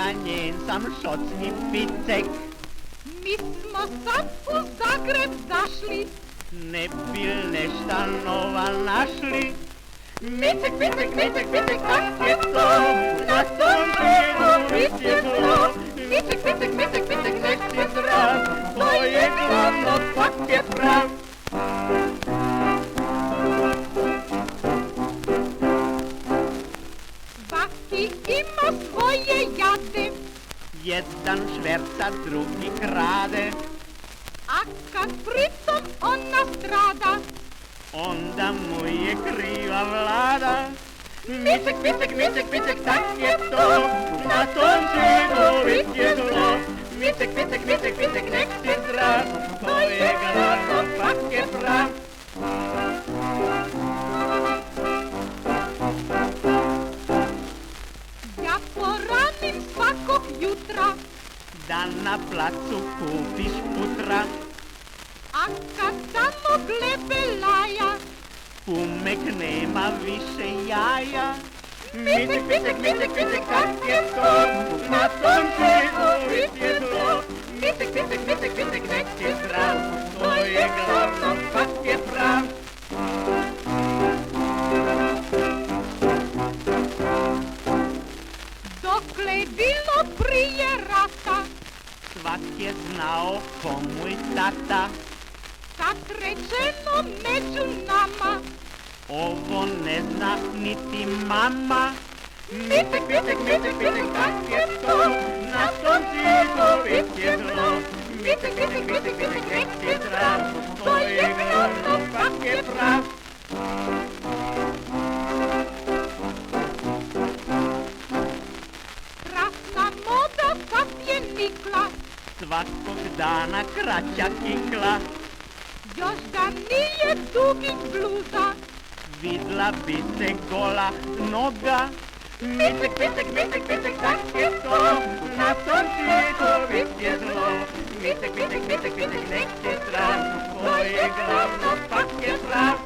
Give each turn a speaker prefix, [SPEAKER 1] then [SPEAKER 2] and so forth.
[SPEAKER 1] na njen sam šocki picek.
[SPEAKER 2] Mi smo sad u Zagreb zašli,
[SPEAKER 1] Ne bil nešta nova našli.
[SPEAKER 2] Micek, Micek, Micek, Micek, kak je to? Na tom živu vidje zlo. Micek, Micek, Micek, Micek, nek si zdrav, to je glavno, kak je prav. Svaki ima svoje jade,
[SPEAKER 1] Jedan šverca, drugi krade.
[SPEAKER 2] a kad pritom on nastrada,
[SPEAKER 1] Onda mu je kriva vlada.
[SPEAKER 2] Micek, Micek, Micek, Micek,
[SPEAKER 1] tak je to, na tom živu vidje zlo. Micek, Micek, Micek, Micek, nek si zdrav, to je glavno, kak je prav.
[SPEAKER 2] ja poradim svakog jutra,
[SPEAKER 1] Da na placu kupiš putra.
[SPEAKER 2] a kad tamo glebe laja,
[SPEAKER 1] Kumek nema više jaja. Micek, Micek, Micek, Micek, kak je to, na tom živu vidje zlo. Micek, Micek, Micek, Micek, nek si zdrav, to je glavno, kak je prav.
[SPEAKER 2] dokle je bilo prije rata,
[SPEAKER 1] Svak je znao komu je tata.
[SPEAKER 2] sad rečeno među nama,
[SPEAKER 1] Ovo ne zna niti mama. Micek, Micek, Micek, Micek, kak je to, na tom živu vidje zlo. Micek, Micek, Micek, Micek, nek si zdrav, to je glavno, kak je prav.
[SPEAKER 2] krasna moda sad je nikla,
[SPEAKER 1] Svakog dana kraća kikla.
[SPEAKER 2] još da nije dugih bluza,
[SPEAKER 1] Vidla bi se gola noga. Micek, Micek, Micek, Micek, tak je to, na tom živu vidje zlo. Micek, Micek, Micek, Micek, nek si zdrav, to je glavno, kak je prav.